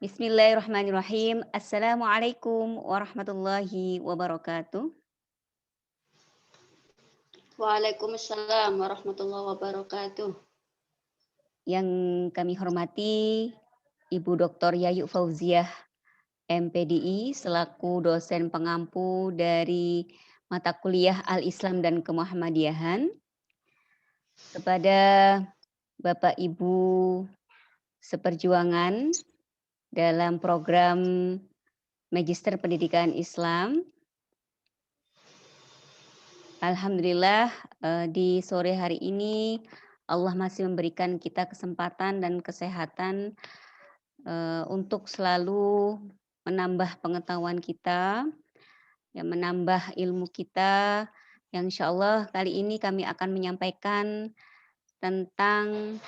Bismillahirrahmanirrahim. Assalamualaikum warahmatullahi wabarakatuh. Waalaikumsalam warahmatullahi wabarakatuh. Yang kami hormati Ibu Dr. Yayu Fauziah, MPDI, selaku dosen pengampu dari mata kuliah Al-Islam dan Kemuhammadiyahan. Kepada Bapak Ibu seperjuangan dalam program Magister Pendidikan Islam. Alhamdulillah di sore hari ini Allah masih memberikan kita kesempatan dan kesehatan untuk selalu menambah pengetahuan kita, ya, menambah ilmu kita. Yang insya Allah kali ini kami akan menyampaikan tentang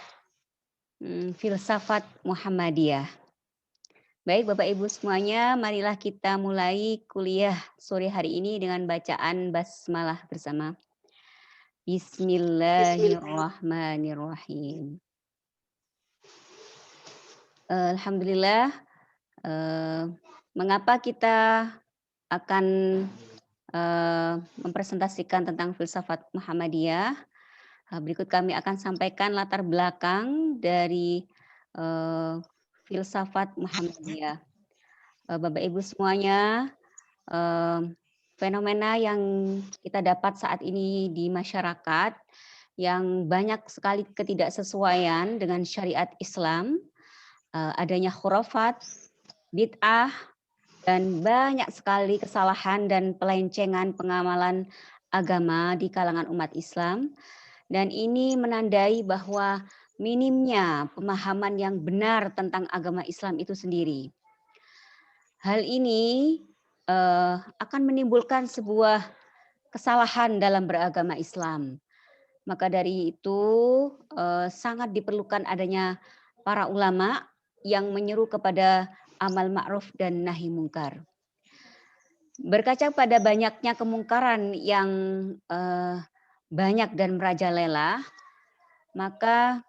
filsafat Muhammadiyah. Baik Bapak Ibu semuanya, marilah kita mulai kuliah sore hari ini dengan bacaan basmalah bersama. Bismillahirrahmanirrahim. Alhamdulillah, mengapa kita akan mempresentasikan tentang filsafat Muhammadiyah. Berikut kami akan sampaikan latar belakang dari filsafat Muhammadiyah. Bapak Ibu semuanya, fenomena yang kita dapat saat ini di masyarakat yang banyak sekali ketidaksesuaian dengan syariat Islam, adanya khurafat, bid'ah, dan banyak sekali kesalahan dan pelencengan pengamalan agama di kalangan umat Islam. Dan ini menandai bahwa minimnya pemahaman yang benar tentang agama Islam itu sendiri. Hal ini akan menimbulkan sebuah kesalahan dalam beragama Islam. Maka dari itu sangat diperlukan adanya para ulama yang menyeru kepada amal ma'ruf dan nahi mungkar. Berkaca pada banyaknya kemungkaran yang banyak dan merajalela, maka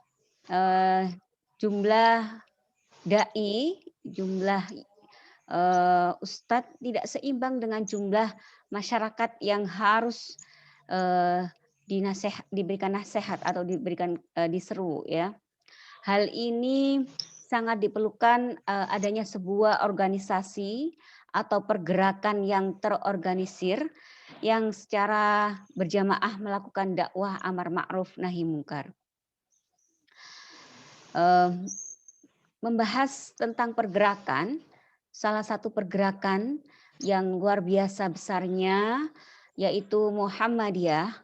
jumlah dai, jumlah ustadz tidak seimbang dengan jumlah masyarakat yang harus diberikan nasihat atau diberikan diseru, ya. Hal ini sangat diperlukan adanya sebuah organisasi atau pergerakan yang terorganisir yang secara berjamaah melakukan dakwah amar ma'ruf nahi mungkar. Membahas tentang pergerakan, salah satu pergerakan yang luar biasa besarnya yaitu Muhammadiyah,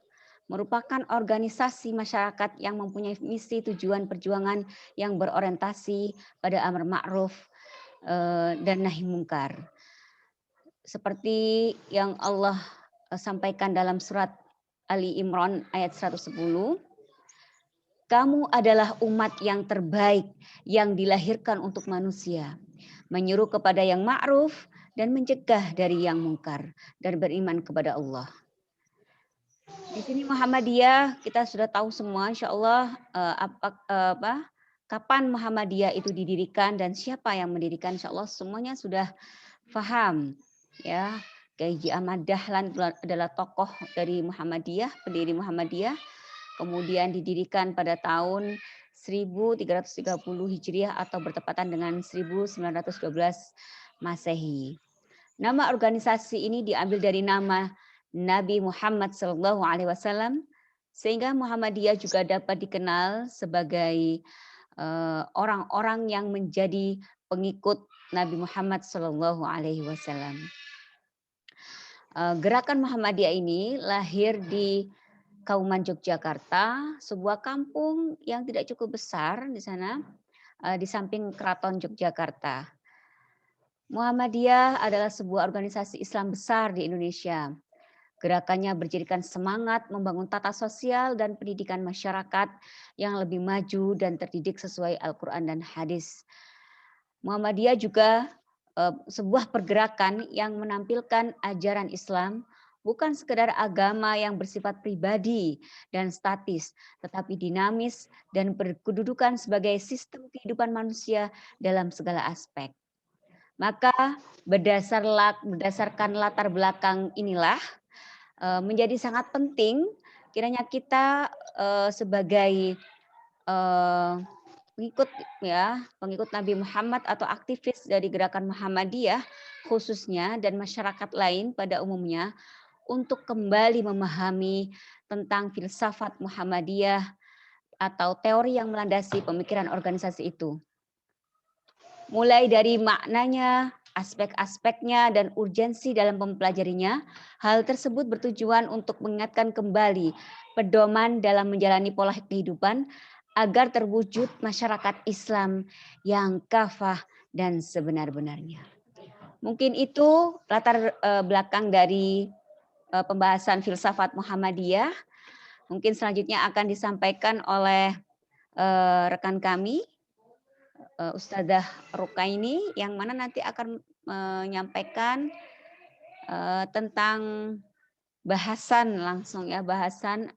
merupakan organisasi masyarakat yang mempunyai misi tujuan perjuangan yang berorientasi pada amar ma'ruf dan nahi mungkar. Seperti yang Allah sampaikan dalam surat Ali Imran ayat 110, kamu adalah umat yang terbaik yang dilahirkan untuk manusia, menyuruh kepada yang ma'ruf dan mencegah dari yang mungkar dan beriman kepada Allah. Di sini Muhammadiyah kita sudah tahu semua, insya Allah kapan Muhammadiyah itu didirikan dan siapa yang mendirikan, insya Allah semuanya sudah paham, ya. Kiai Haji Ahmad Dahlan adalah tokoh dari Muhammadiyah, pendiri Muhammadiyah. Kemudian didirikan pada tahun 1330 Hijriah atau bertepatan dengan 1912 Masehi. Nama organisasi ini diambil dari nama Nabi Muhammad SAW, sehingga Muhammadiyah juga dapat dikenal sebagai orang-orang yang menjadi pengikut Nabi Muhammad SAW. Gerakan Muhammadiyah ini lahir di Kauman Yogyakarta, sebuah kampung yang tidak cukup besar di sana, di samping Keraton Yogyakarta. Muhammadiyah adalah sebuah organisasi Islam besar di Indonesia. Gerakannya berjadikan semangat membangun tata sosial dan pendidikan masyarakat yang lebih maju dan terdidik sesuai Al-Quran dan hadis. Muhammadiyah juga sebuah pergerakan yang menampilkan ajaran Islam bukan sekedar agama yang bersifat pribadi dan statis, tetapi dinamis dan berkedudukan sebagai sistem kehidupan manusia dalam segala aspek. Maka berdasarkan latar belakang inilah menjadi sangat penting kiranya kita sebagai pengikut Nabi Muhammad atau aktivis dari gerakan Muhammadiyah khususnya dan masyarakat lain pada umumnya untuk kembali memahami tentang filsafat Muhammadiyah atau teori yang melandasi pemikiran organisasi itu. Mulai dari maknanya, aspek-aspeknya, dan urgensi dalam mempelajarinya, hal tersebut bertujuan untuk mengingatkan kembali pedoman dalam menjalani pola kehidupan agar terwujud masyarakat Islam yang kafah dan sebenar-benarnya. Mungkin itu latar belakang dari pembahasan filsafat Muhammadiyah. Mungkin selanjutnya akan disampaikan oleh rekan kami, Ustadzah Rukaini, yang mana nanti akan menyampaikan tentang bahasan langsung ya, bahasan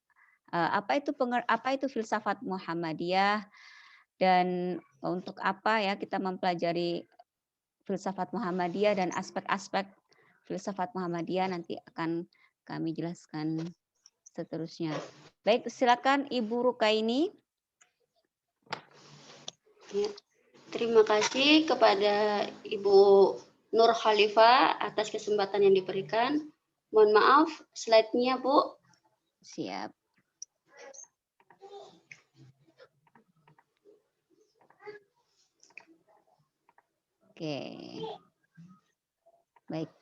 apa itu filsafat Muhammadiyah dan untuk apa ya kita mempelajari filsafat Muhammadiyah dan aspek-aspek filsafat Muhammadiyah nanti akan kami jelaskan seterusnya. Baik, silakan Ibu Rukaini. Ya. Terima kasih kepada Ibu Nur Khalifah atas kesempatan yang diberikan. Mohon maaf, slide-nya, Bu. Siap. Oke. Baik.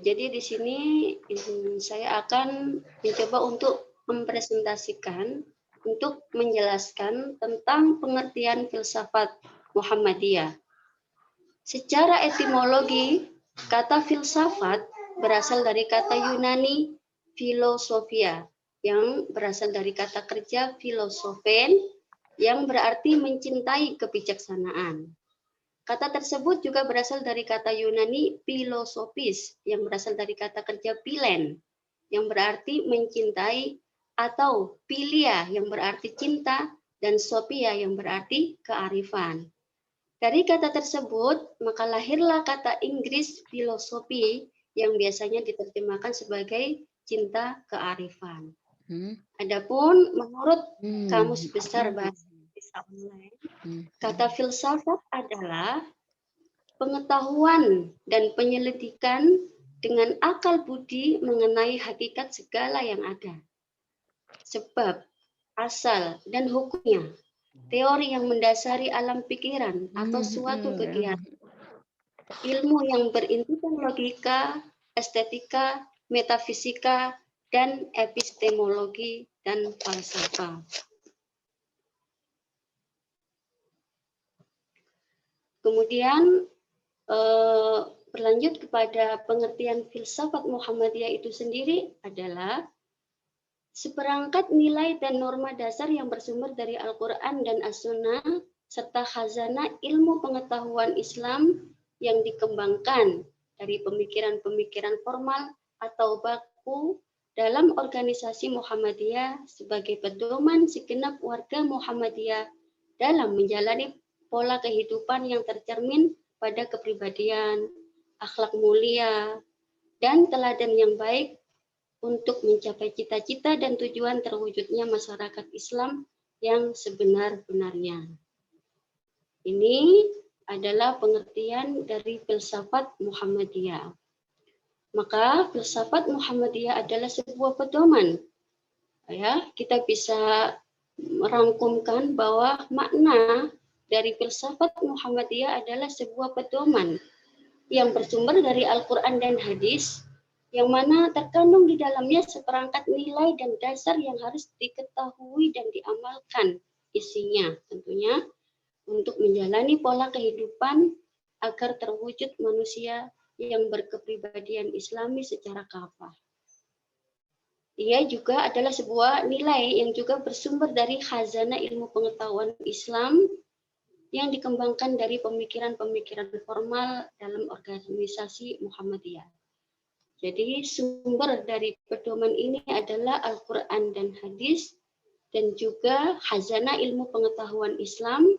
Jadi di sini saya akan mencoba untuk mempresentasikan, untuk menjelaskan tentang pengertian filsafat Muhammadiyah. Secara etimologi, kata filsafat berasal dari kata Yunani filosofia, yang berasal dari kata kerja filosofen, yang berarti mencintai kebijaksanaan. Kata tersebut juga berasal dari kata Yunani filosofis yang berasal dari kata kerja pilen yang berarti mencintai, atau philia yang berarti cinta, dan sophia yang berarti kearifan. Dari kata tersebut maka lahirlah kata Inggris filosofi yang biasanya diterjemahkan sebagai cinta kearifan. Adapun menurut Kamus Besar Bahasa Indonesia Online, kata filsafat adalah pengetahuan dan penyelidikan dengan akal budi mengenai hakikat segala yang ada, sebab, asal, dan hukumnya, teori yang mendasari alam pikiran atau suatu kegiatan, ilmu yang berintikan logika, estetika, metafisika, dan epistemologi dan falsafah. Kemudian berlanjut kepada pengertian filsafat Muhammadiyah itu sendiri adalah seperangkat nilai dan norma dasar yang bersumber dari Al-Quran dan As-Sunnah serta khazanah ilmu pengetahuan Islam yang dikembangkan dari pemikiran-pemikiran formal atau baku dalam organisasi Muhammadiyah sebagai pedoman segenap warga Muhammadiyah dalam menjalani pola kehidupan yang tercermin pada kepribadian, akhlak mulia, dan teladan yang baik untuk mencapai cita-cita dan tujuan terwujudnya masyarakat Islam yang sebenar-benarnya. Ini adalah pengertian dari filsafat Muhammadiyah. Maka filsafat Muhammadiyah adalah sebuah pedoman. Ya, kita bisa merangkumkan bahwa makna dari filsafat Muhammadiyah adalah sebuah pedoman yang bersumber dari Al-Quran dan hadis, yang mana terkandung di dalamnya seperangkat nilai dan dasar yang harus diketahui dan diamalkan isinya, tentunya untuk menjalani pola kehidupan agar terwujud manusia yang berkepribadian Islami secara kafah. Ia juga adalah sebuah nilai yang juga bersumber dari khazanah ilmu pengetahuan Islam yang dikembangkan dari pemikiran-pemikiran formal dalam organisasi Muhammadiyah. Jadi sumber dari pedoman ini adalah Al-Quran dan hadis, dan juga khazanah ilmu pengetahuan Islam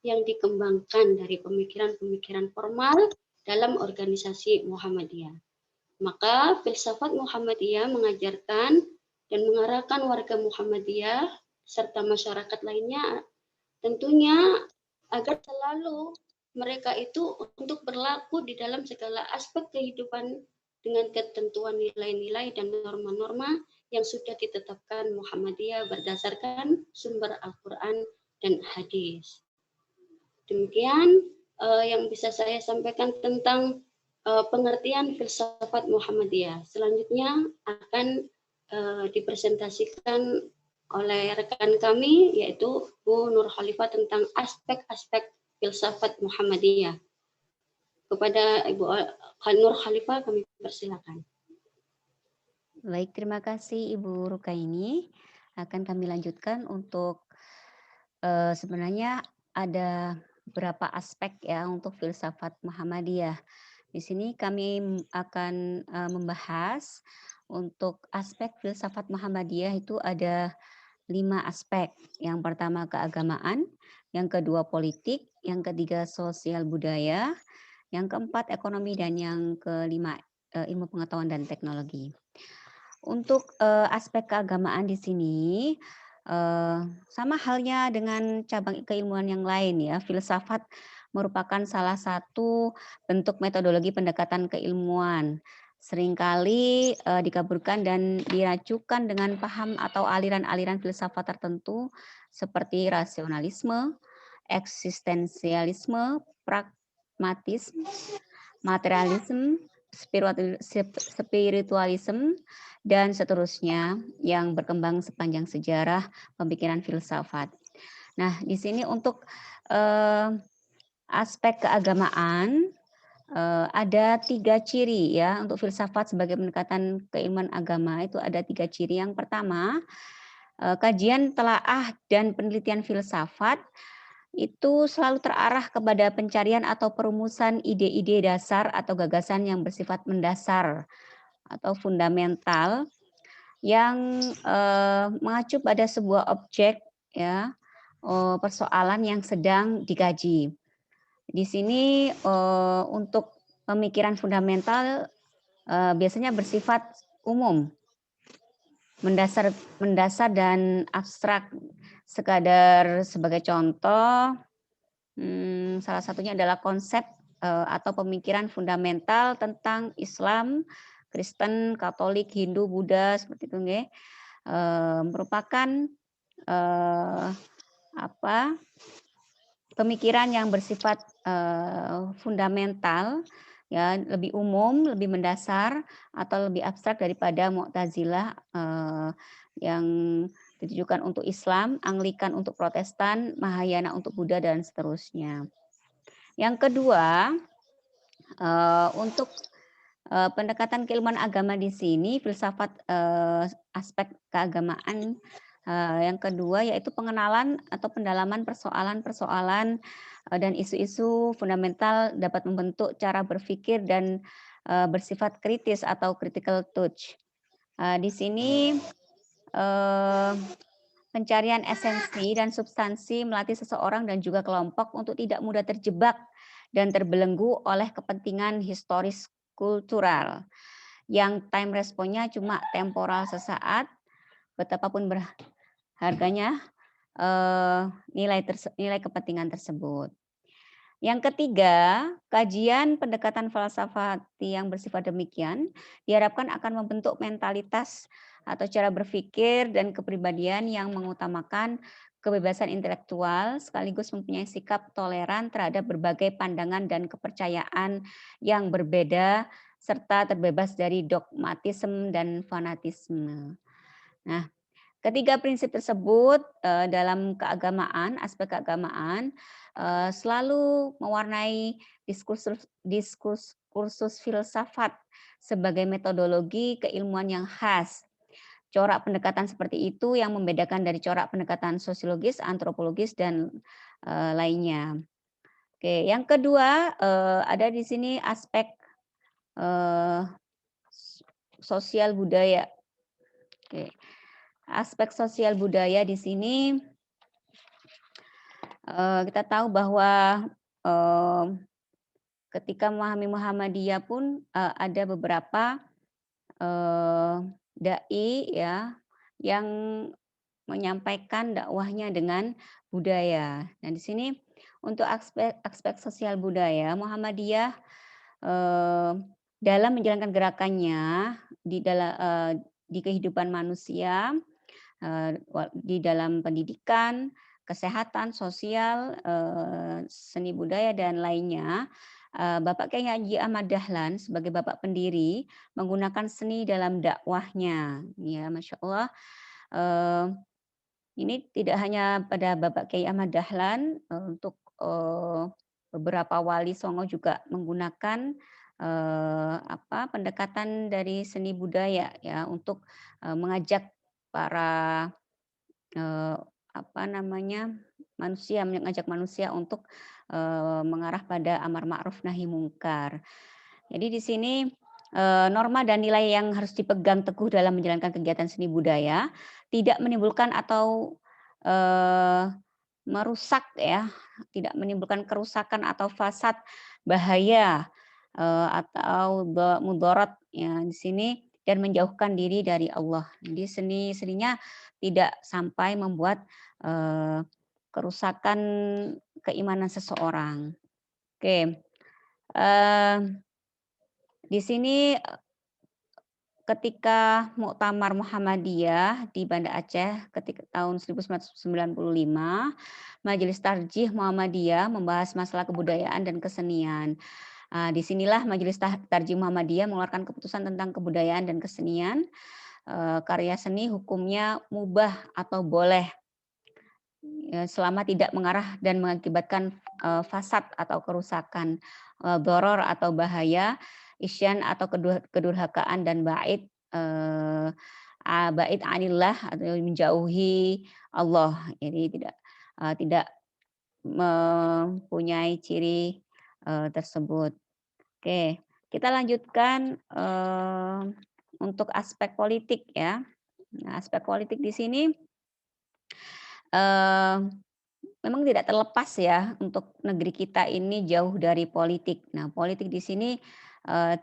yang dikembangkan dari pemikiran-pemikiran formal dalam organisasi Muhammadiyah. Maka filsafat Muhammadiyah mengajarkan dan mengarahkan warga Muhammadiyah serta masyarakat lainnya tentunya agar selalu mereka itu untuk berlaku di dalam segala aspek kehidupan dengan ketentuan nilai-nilai dan norma-norma yang sudah ditetapkan Muhammadiyah berdasarkan sumber Al-Quran dan hadis. Demikian yang bisa saya sampaikan tentang pengertian filsafat Muhammadiyah. Selanjutnya akan dipresentasikan oleh rekan kami yaitu Bu Nur Khalifah tentang aspek-aspek filsafat Muhammadiyah. Kepada Ibu Nur Khalifah kami persilakan. Baik, terima kasih Ibu Rukaini. Akan kami lanjutkan untuk sebenarnya ada beberapa aspek ya untuk filsafat Muhammadiyah. Di sini kami akan membahas untuk aspek filsafat Muhammadiyah itu ada 5 aspek. Yang pertama keagamaan, yang kedua politik, yang ketiga sosial budaya, yang keempat ekonomi, dan yang kelima ilmu pengetahuan dan teknologi. Untuk aspek keagamaan di sini sama halnya dengan cabang keilmuan yang lain ya, filsafat merupakan salah satu bentuk metodologi pendekatan keilmuan. Seringkali dikaburkan dan diracukan dengan paham atau aliran-aliran filsafat tertentu seperti rasionalisme, eksistensialisme, pragmatisme, materialisme, spiritualisme, dan seterusnya yang berkembang sepanjang sejarah pemikiran filsafat. Nah, di sini untuk aspek keagamaan ada 3 ciri ya untuk filsafat sebagai pendekatan keilmuan agama itu ada 3 ciri. Yang pertama, kajian telaah dan penelitian filsafat itu selalu terarah kepada pencarian atau perumusan ide-ide dasar atau gagasan yang bersifat mendasar atau fundamental yang mengacu pada sebuah objek ya, persoalan yang sedang dikaji. Di sini untuk pemikiran fundamental biasanya bersifat umum, mendasar dan abstrak. Sekadar sebagai contoh, salah satunya adalah konsep atau pemikiran fundamental tentang Islam, Kristen, Katolik, Hindu, Buddha seperti itu nggih. Merupakan pemikiran yang bersifat fundamental ya, lebih umum, lebih mendasar atau lebih abstrak daripada Mu'tazilah yang ditujukan untuk Islam, Anglikan untuk Protestan, Mahayana untuk Buddha dan seterusnya. Yang kedua, untuk pendekatan keilmuan agama di sini filsafat aspek keagamaan yang kedua yaitu pengenalan atau pendalaman persoalan-persoalan dan isu-isu fundamental dapat membentuk cara berpikir dan bersifat kritis atau critical touch. Di sini pencarian esensi dan substansi melatih seseorang dan juga kelompok untuk tidak mudah terjebak dan terbelenggu oleh kepentingan historis kultural yang time responnya cuma temporal sesaat, betapapun berharganya nilai kepentingan tersebut. Yang ketiga, kajian pendekatan falsafati yang bersifat demikian diharapkan akan membentuk mentalitas atau cara berpikir dan kepribadian yang mengutamakan kebebasan intelektual sekaligus mempunyai sikap toleran terhadap berbagai pandangan dan kepercayaan yang berbeda serta terbebas dari dogmatisme dan fanatisme. Nah, ketiga prinsip tersebut dalam keagamaan, aspek keagamaan selalu mewarnai diskursus filsafat sebagai metodologi keilmuan yang khas. Corak pendekatan seperti itu yang membedakan dari corak pendekatan sosiologis, antropologis, dan lainnya. Oke, yang kedua ada di sini aspek sosial budaya. Oke. aspek sosial budaya di sini kita tahu bahwa ketika memahami Muhammadiyah pun ada beberapa dai ya yang menyampaikan dakwahnya dengan budaya. Nah, di sini untuk aspek sosial budaya Muhammadiyah eh, dalam menjalankan gerakannya di kehidupan manusia, di dalam pendidikan, kesehatan, sosial, seni budaya dan lainnya. Bapak Kiai Haji Ahmad Dahlan sebagai bapak pendiri menggunakan seni dalam dakwahnya. Ya, Masya Allah. Eh, ini tidak hanya pada Bapak Kiai Ahmad Dahlan, untuk beberapa wali songo juga menggunakan pendekatan dari seni budaya ya untuk mengajak para eh, mengajak manusia untuk mengarah pada amar ma'ruf nahi mungkar. Jadi di sini norma dan nilai yang harus dipegang teguh dalam menjalankan kegiatan seni budaya tidak menimbulkan atau merusak ya, tidak menimbulkan kerusakan atau fasad, bahaya atau mudarat ya di sini dan menjauhkan diri dari Allah. Jadi seninya tidak sampai membuat kerusakan keimanan seseorang. Oke, di sini ketika Muktamar Muhammadiyah di Banda Aceh ketika tahun 1995, Majelis Tarjih Muhammadiyah membahas masalah kebudayaan dan kesenian. Disinilah Majelis Tarjih Muhammadiyah mengeluarkan keputusan tentang kebudayaan dan kesenian. Karya seni hukumnya mubah atau boleh selama tidak mengarah dan mengakibatkan fasad atau kerusakan, doror atau bahaya, isyan atau kedurhakaan dan bait anillah atau menjauhi Allah. Jadi tidak mempunyai ciri tersebut. Oke, kita lanjutkan untuk aspek politik ya. Nah, aspek politik di sini eh, memang tidak terlepas ya untuk negeri kita ini jauh dari politik. Nah, politik di sini eh,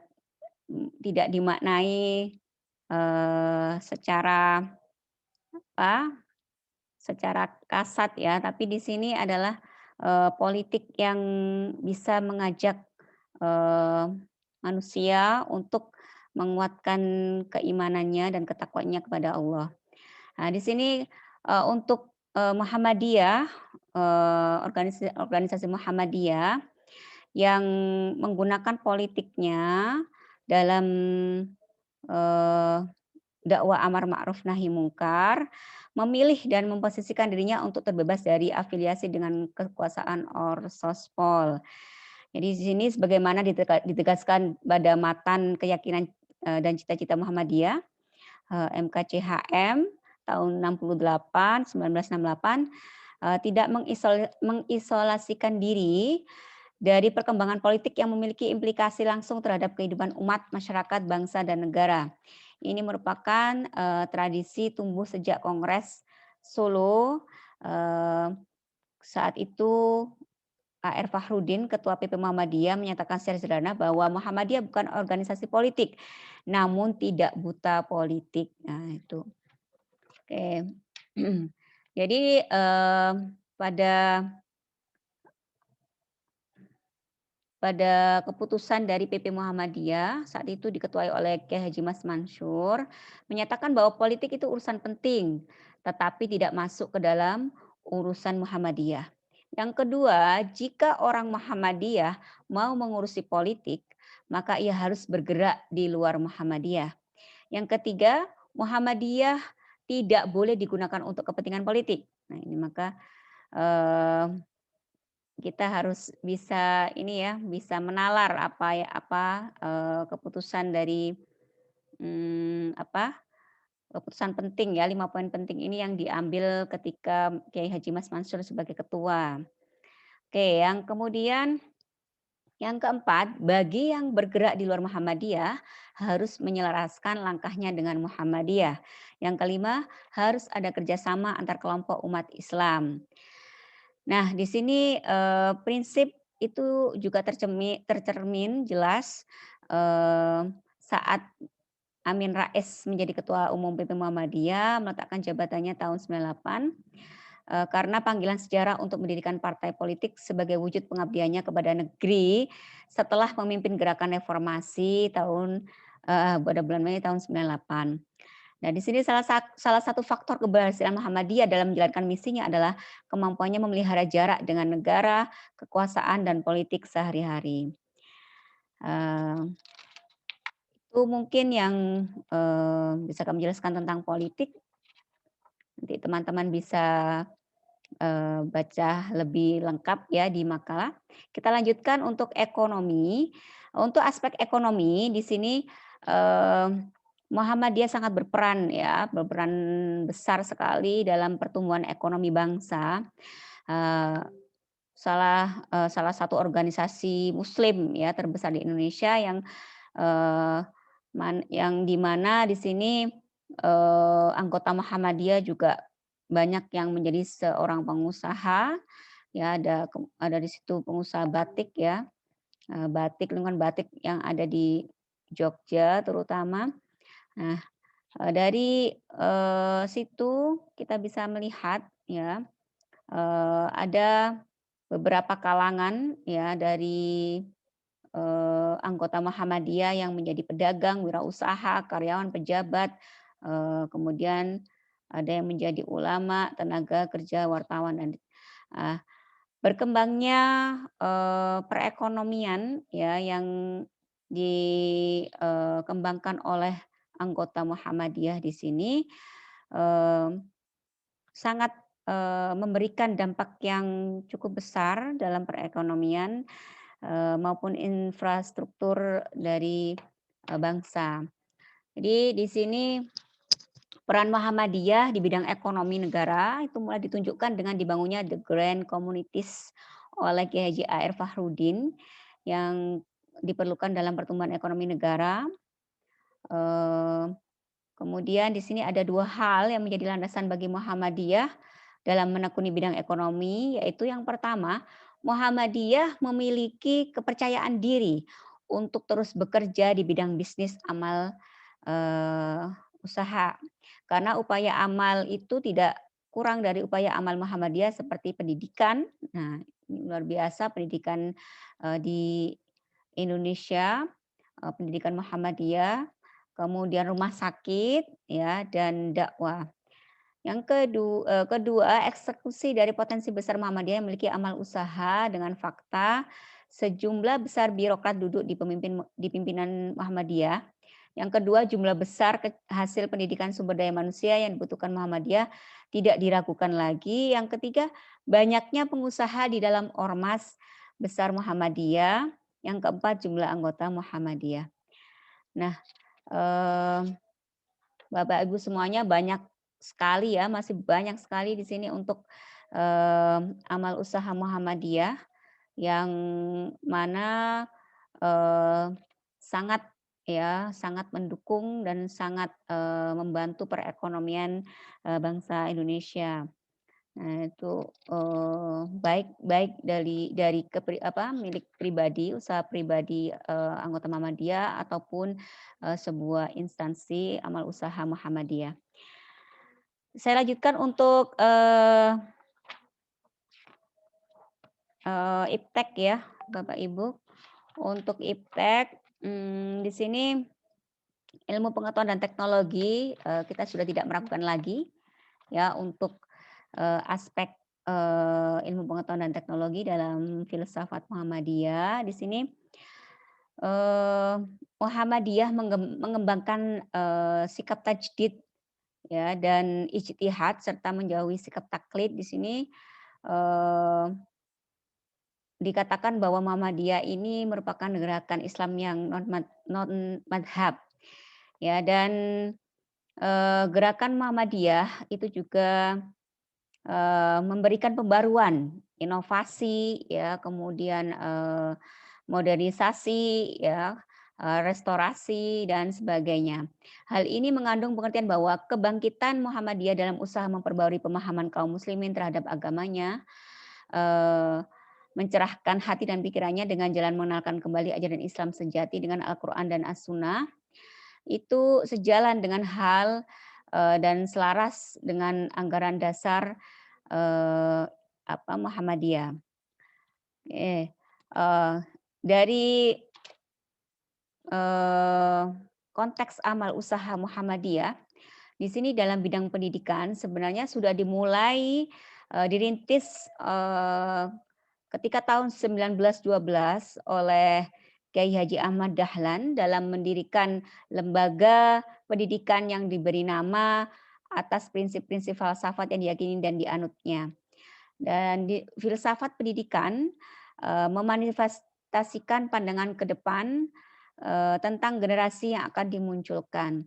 tidak dimaknai secara apa? Secara kasat ya, tapi di sini adalah politik yang bisa mengajak eh, manusia untuk menguatkan keimanannya dan ketakwaannya kepada Allah. Nah, di sini untuk Muhammadiyah, organisasi Muhammadiyah yang menggunakan politiknya dalam eh, dakwah amar ma'ruf nahi mungkar, memilih dan memposisikan dirinya untuk terbebas dari afiliasi dengan kekuasaan Orsospol. Jadi di sini sebagaimana ditegaskan pada matan keyakinan dan cita-cita Muhammadiyah MKCHM tahun 1968 tidak mengisolasikan diri dari perkembangan politik yang memiliki implikasi langsung terhadap kehidupan umat, masyarakat, bangsa, dan negara. Ini merupakan tradisi tumbuh sejak Kongres Solo. Saat itu A.R. Fakhrudin, Ketua PP Muhammadiyah, menyatakan secara sederhana bahwa Muhammadiyah bukan organisasi politik, namun tidak buta politik. Nah, itu. Oke. Jadi pada keputusan dari PP Muhammadiyah saat itu diketuai oleh Kiai Haji Mas Mansur menyatakan bahwa politik itu urusan penting tetapi tidak masuk ke dalam urusan Muhammadiyah. Yang kedua, jika orang Muhammadiyah mau mengurusi politik, maka ia harus bergerak di luar Muhammadiyah. Yang ketiga, Muhammadiyah tidak boleh digunakan untuk kepentingan politik. Nah, ini maka kita harus bisa bisa menalar keputusan dari keputusan penting ya 5 poin penting ini yang diambil ketika Kiai Haji Mas Mansur sebagai ketua. Oke, yang kemudian Yang keempat, bagi yang bergerak di luar Muhammadiyah harus menyelaraskan langkahnya dengan Muhammadiyah. Yang kelima, harus ada kerjasama antar kelompok umat Islam. Nah, di sini prinsip itu juga tercermin jelas saat Amin Rais menjadi Ketua Umum PP Muhammadiyah, meletakkan jabatannya tahun 98 karena panggilan sejarah untuk mendirikan partai politik sebagai wujud pengabdiannya kepada negeri setelah memimpin gerakan reformasi pada bulan Mei tahun 98. Nah, di sini salah satu faktor keberhasilan Muhammadiyah dalam menjalankan misinya adalah kemampuannya memelihara jarak dengan negara, kekuasaan, dan politik sehari-hari. Itu mungkin yang bisa kami jelaskan tentang politik. Nanti teman-teman bisa baca lebih lengkap ya di makalah. Kita lanjutkan untuk ekonomi. Untuk aspek ekonomi di sini Muhammadiyah sangat berperan ya, berperan besar sekali dalam pertumbuhan ekonomi bangsa. Salah satu organisasi Muslim ya terbesar di Indonesia yang di mana di sini anggota Muhammadiyah juga banyak yang menjadi seorang pengusaha ya, ada di situ pengusaha batik ya, lingkungan batik yang ada di Jogja terutama. Nah, dari situ kita bisa melihat ya, ada beberapa kalangan ya dari anggota Muhammadiyah yang menjadi pedagang, wirausaha, karyawan, pejabat, kemudian ada yang menjadi ulama, tenaga kerja, wartawan, dan ah, berkembangnya perekonomian ya yang dikembangkan oleh anggota Muhammadiyah di sini eh, sangat memberikan dampak yang cukup besar dalam perekonomian maupun infrastruktur dari bangsa. Jadi di sini peran Muhammadiyah di bidang ekonomi negara itu mulai ditunjukkan dengan dibangunnya The Grand Communities oleh Kiai Haji A.R. Fahrudin yang diperlukan dalam pertumbuhan ekonomi negara. Eh, Kemudian di sini ada dua hal yang menjadi landasan bagi Muhammadiyah dalam menekuni bidang ekonomi, yaitu yang pertama, Muhammadiyah memiliki kepercayaan diri untuk terus bekerja di bidang bisnis amal usaha. Karena upaya amal itu tidak kurang dari upaya amal Muhammadiyah seperti pendidikan. Nah, ini luar biasa pendidikan di Indonesia, pendidikan Muhammadiyah, kemudian rumah sakit ya dan dakwah. Yang kedua, eksekusi dari potensi besar Muhammadiyah yang memiliki amal usaha dengan fakta sejumlah besar birokrat duduk di pimpinan Muhammadiyah. Yang kedua, jumlah besar hasil pendidikan sumber daya manusia yang dibutuhkan Muhammadiyah tidak diragukan lagi. Yang ketiga, banyaknya pengusaha di dalam ormas besar Muhammadiyah. Yang keempat, jumlah anggota Muhammadiyah. Nah, Bapak Ibu semuanya banyak sekali ya, masih banyak sekali di sini untuk amal usaha Muhammadiyah yang mana sangat sangat mendukung dan sangat membantu perekonomian bangsa Indonesia. Nah, itu baik baik milik pribadi, usaha pribadi anggota Muhammadiyah ataupun sebuah instansi amal usaha Muhammadiyah. Saya lanjutkan untuk iptek ya, Bapak Ibu. Untuk iptek di sini ilmu pengetahuan dan teknologi kita sudah tidak meragukan lagi ya untuk aspek ilmu pengetahuan dan teknologi dalam filsafat Muhammadiyah. Di sini Muhammadiyah mengembangkan sikap tajdid ya dan ijtihad serta menjauhi sikap taklid. Di sini dikatakan bahwa Muhammadiyah ini merupakan gerakan Islam yang non madhab ya, dan gerakan Muhammadiyah itu juga memberikan pembaruan, inovasi ya, kemudian modernisasi, ya, restorasi dan sebagainya. Hal ini mengandung pengertian bahwa kebangkitan Muhammadiyah dalam usaha memperbarui pemahaman kaum muslimin terhadap agamanya, mencerahkan hati dan pikirannya dengan jalan mengenalkan kembali ajaran Islam sejati dengan Al-Quran dan As-Sunnah, itu sejalan dengan hal dan selaras dengan anggaran dasar Muhammadiyah. Dari konteks amal usaha Muhammadiyah, di sini dalam bidang pendidikan sebenarnya sudah dimulai dirintis ketika tahun 1912 oleh Kiai Haji Ahmad Dahlan dalam mendirikan lembaga pendidikan yang diberi nama atas prinsip-prinsip falsafat yang diyakini dan dianutnya. Dan di filsafat pendidikan memanifestasikan pandangan ke depan tentang generasi yang akan dimunculkan.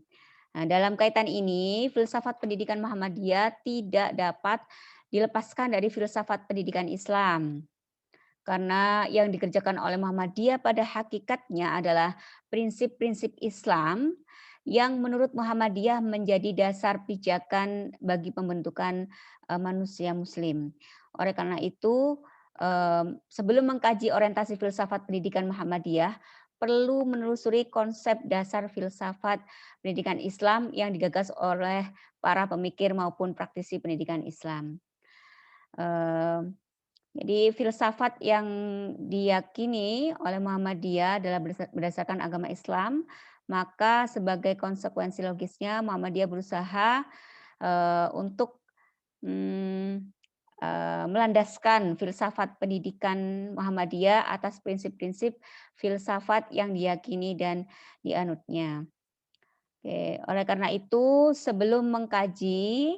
Nah, dalam kaitan ini, filsafat pendidikan Muhammadiyah tidak dapat dilepaskan dari filsafat pendidikan Islam. Karena yang dikerjakan oleh Muhammadiyah pada hakikatnya adalah prinsip-prinsip Islam yang menurut Muhammadiyah menjadi dasar pijakan bagi pembentukan manusia muslim. Oleh karena itu, sebelum mengkaji orientasi filsafat pendidikan Muhammadiyah, perlu menelusuri konsep dasar filsafat pendidikan Islam yang digagas oleh para pemikir maupun praktisi pendidikan Islam. Jadi filsafat yang diyakini oleh Muhammadiyah adalah berdasarkan agama Islam, maka sebagai konsekuensi logisnya Muhammadiyah berusaha untuk melandaskan filsafat pendidikan Muhammadiyah atas prinsip-prinsip filsafat yang diyakini dan dianutnya. Oke, oleh karena itu sebelum mengkaji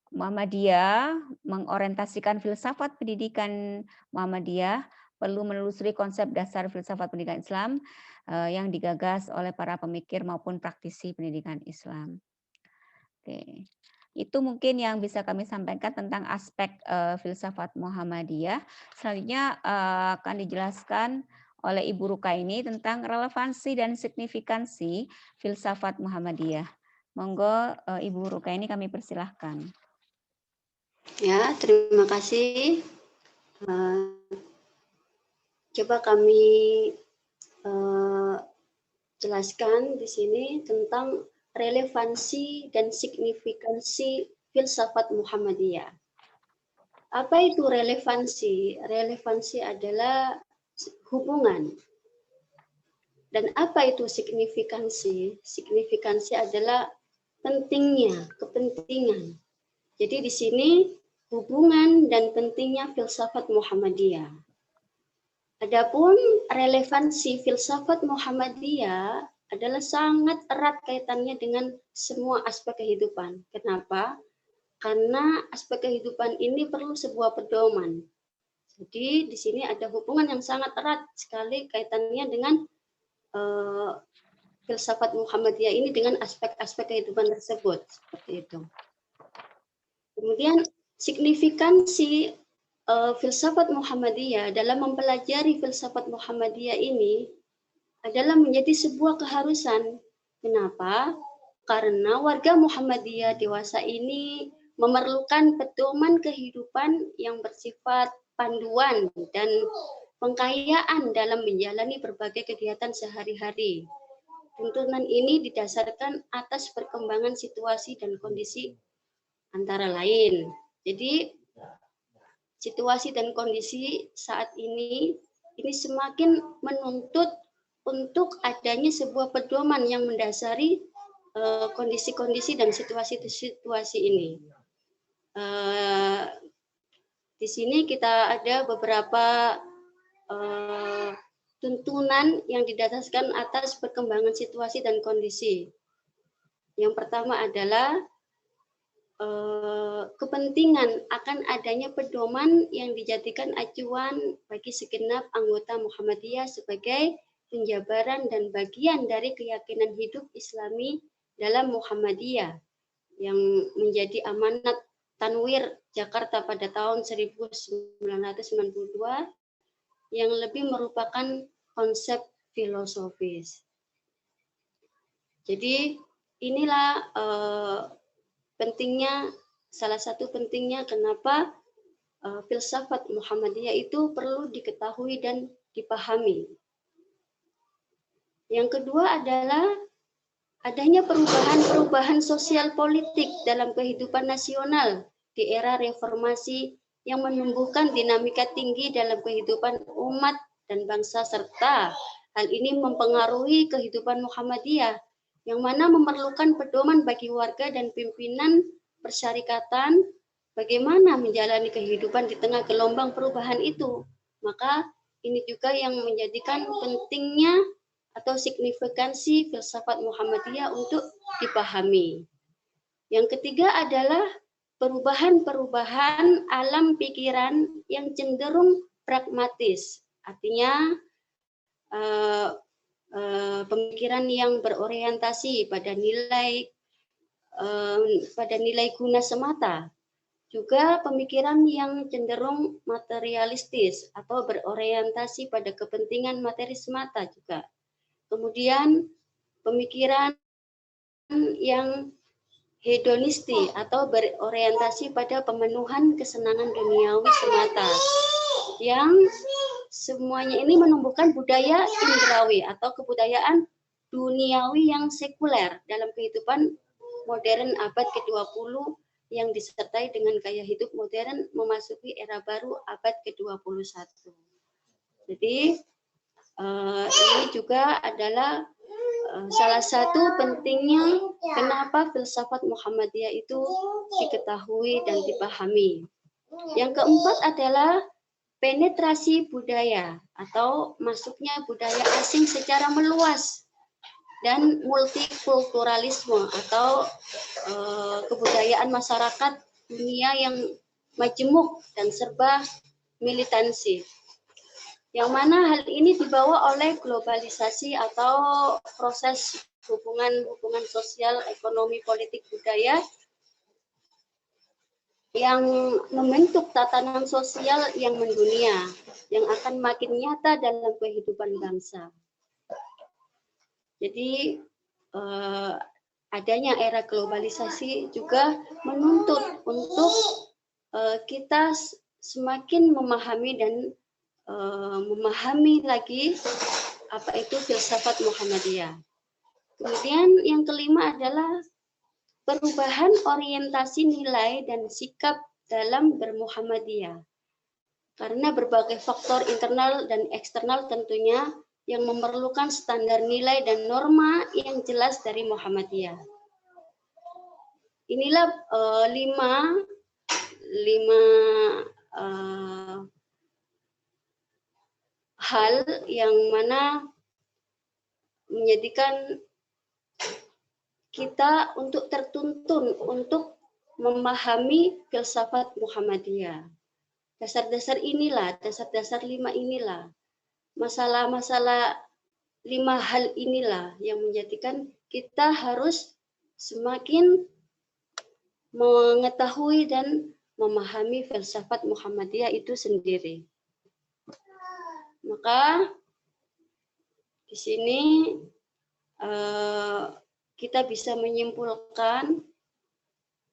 Muhammadiyah mengorientasikan filsafat pendidikan Muhammadiyah perlu menelusuri konsep dasar filsafat pendidikan Islam yang digagas oleh para pemikir maupun praktisi pendidikan Islam. Oke. Itu mungkin yang bisa kami sampaikan tentang aspek filsafat Muhammadiyah. Selanjutnya akan dijelaskan oleh Ibu Rukaini tentang relevansi dan signifikansi filsafat Muhammadiyah. Monggo Ibu Rukaini kami persilahkan. Ya, terima kasih. Coba kami jelaskan di sini tentang relevansi dan signifikansi filsafat Muhammadiyah. Apa itu relevansi? Relevansi adalah hubungan. Dan apa itu signifikansi? Signifikansi adalah pentingnya, kepentingan. Jadi di sini hubungan dan pentingnya filsafat Muhammadiyah. Adapun relevansi filsafat Muhammadiyah adalah sangat erat kaitannya dengan semua aspek kehidupan. Kenapa? Karena aspek kehidupan ini perlu sebuah pedoman. Jadi di sini ada hubungan yang sangat erat sekali kaitannya dengan filsafat Muhammadiyah ini dengan aspek-aspek kehidupan tersebut. Seperti itu. Kemudian signifikansi filsafat Muhammadiyah dalam mempelajari filsafat Muhammadiyah ini adalah menjadi sebuah keharusan. Kenapa? Karena warga Muhammadiyah dewasa ini memerlukan pedoman kehidupan yang bersifat panduan dan pengkayaan dalam menjalani berbagai kegiatan sehari-hari. Tuntunan ini didasarkan atas perkembangan situasi dan kondisi antara lain. Jadi situasi dan kondisi saat ini semakin menuntut untuk adanya sebuah pedoman yang mendasari kondisi-kondisi dan situasi-situasi ini. Di sini kita ada beberapa tuntunan yang didasarkan atas perkembangan situasi dan kondisi. Yang pertama adalah kepentingan akan adanya pedoman yang dijadikan acuan bagi segenap anggota Muhammadiyah sebagai penjabaran dan bagian dari keyakinan hidup Islami dalam Muhammadiyah yang menjadi amanat Tanwir Jakarta pada tahun 1992 yang lebih merupakan konsep filosofis. Jadi inilah pentingnya, salah satu pentingnya kenapa filsafat Muhammadiyah itu perlu diketahui dan dipahami. Yang kedua adalah adanya perubahan-perubahan sosial politik dalam kehidupan nasional di era reformasi yang menumbuhkan dinamika tinggi dalam kehidupan umat dan bangsa, serta hal ini mempengaruhi kehidupan Muhammadiyah yang mana memerlukan pedoman bagi warga dan pimpinan persyarikatan bagaimana menjalani kehidupan di tengah gelombang perubahan itu. Maka ini juga yang menjadikan pentingnya atau signifikansi filsafat Muhammadiyah untuk dipahami. Yang ketiga adalah perubahan-perubahan alam pikiran yang cenderung pragmatis. Artinya pemikiran yang berorientasi pada nilai guna semata. Juga pemikiran yang cenderung materialistis atau berorientasi pada kepentingan materi semata juga. Kemudian pemikiran yang hedonisti atau berorientasi pada pemenuhan kesenangan duniawi semata, yang semuanya ini menumbuhkan budaya indrawi atau kebudayaan duniawi yang sekuler dalam kehidupan modern abad ke-20 yang disertai dengan gaya hidup modern memasuki era baru abad ke-21. Jadi ini juga adalah salah satu pentingnya kenapa filsafat Muhammadiyah itu diketahui dan dipahami. Yang keempat adalah penetrasi budaya atau masuknya budaya asing secara meluas dan multikulturalisme atau kebudayaan masyarakat dunia yang majemuk dan serba militansi. Yang mana hal ini dibawa oleh globalisasi atau proses hubungan sosial, ekonomi, politik, budaya yang membentuk tatanan sosial yang mendunia, yang akan makin nyata dalam kehidupan bangsa. Jadi adanya era globalisasi juga menuntut untuk kita semakin memahami dan memahami lagi apa itu filsafat Muhammadiyah. Kemudian yang kelima adalah perubahan orientasi nilai dan sikap dalam bermuhammadiyah. Karena berbagai faktor internal dan eksternal tentunya yang memerlukan standar nilai dan norma yang jelas dari Muhammadiyah. Inilah lima hal yang mana menjadikan kita untuk tertuntun untuk memahami filsafat Muhammadiyah. Dasar-dasar inilah, dasar-dasar lima inilah, masalah-masalah lima hal inilah yang menjadikan kita harus semakin mengetahui dan memahami filsafat Muhammadiyah itu sendiri. Maka di sini kita bisa menyimpulkan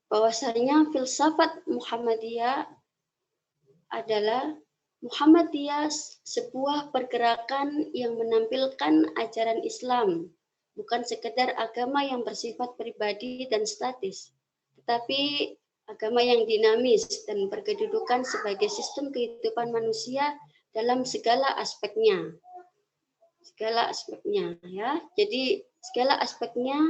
bahwasanya filsafat Muhammadiyah adalah sebuah pergerakan yang menampilkan ajaran Islam, bukan sekedar agama yang bersifat pribadi dan statis, tetapi agama yang dinamis dan berkedudukan sebagai sistem kehidupan manusia dalam segala aspeknya. Ya. Jadi segala aspeknya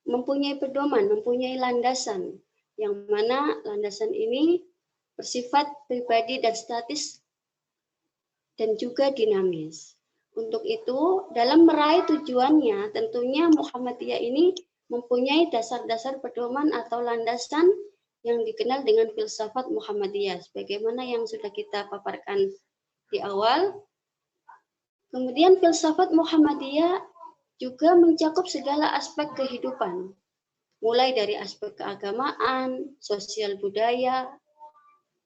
mempunyai pedoman, mempunyai landasan, yang mana landasan ini bersifat pribadi dan statis dan juga dinamis. Untuk itu, dalam meraih tujuannya, tentunya Muhammadiyah ini mempunyai dasar-dasar pedoman atau landasan yang dikenal dengan filsafat Muhammadiyah, sebagaimana yang sudah kita paparkan di awal. Kemudian filsafat Muhammadiyah juga mencakup segala aspek kehidupan, mulai dari aspek keagamaan, sosial budaya,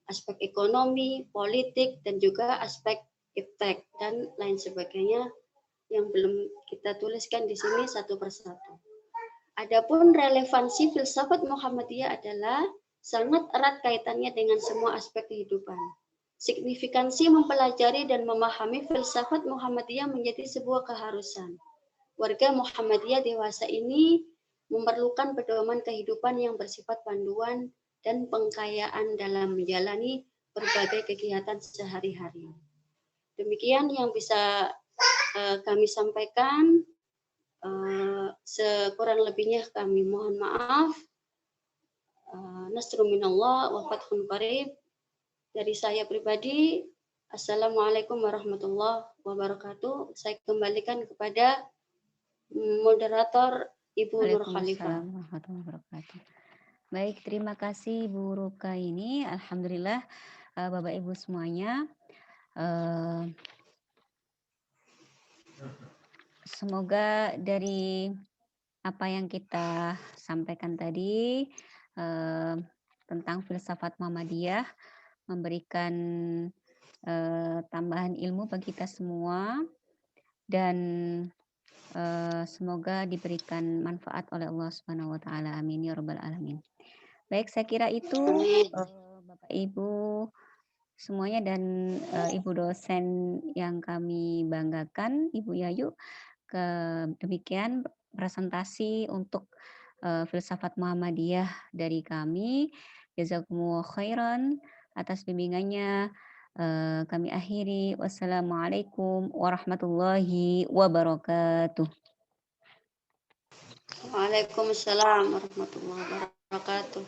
aspek ekonomi, politik, dan juga aspek iptek dan lain sebagainya yang belum kita tuliskan di sini satu persatu. Adapun relevansi filsafat Muhammadiyah adalah sangat erat kaitannya dengan semua aspek kehidupan. Signifikansi mempelajari dan memahami filsafat Muhammadiyah menjadi sebuah keharusan. Warga Muhammadiyah dewasa ini memerlukan pedoman kehidupan yang bersifat panduan dan pengkayaan dalam menjalani berbagai kegiatan sehari-hari. Demikian yang bisa kami sampaikan. Sekurang lebihnya kami mohon maaf. Nasrun minallah wa fathun qarib. Dari saya pribadi, Assalamualaikum warahmatullahi wabarakatuh. Saya kembalikan kepada moderator Ibu Nur Khalifah. Waalaikumsalam warahmatullahi wabarakatuh. Baik, terima kasih Bu Rukaini. Alhamdulillah Bapak Ibu semuanya. Semoga dari apa yang kita sampaikan tadi tentang filsafat Muhammadiyah memberikan tambahan ilmu bagi kita semua dan semoga diberikan manfaat oleh Allah Subhanahu wa taala. Amin ya rabbal alamin. Baik, saya kira itu Bapak Ibu semuanya dan Ibu dosen yang kami banggakan, Ibu Yayu. Demikian presentasi untuk filsafat Muhammadiyah dari kami. Jazakumullah khairan atas bimbingannya. Kami akhiri. Wassalamualaikum warahmatullahi wabarakatuh. Waalaikumsalam warahmatullahi wabarakatuh.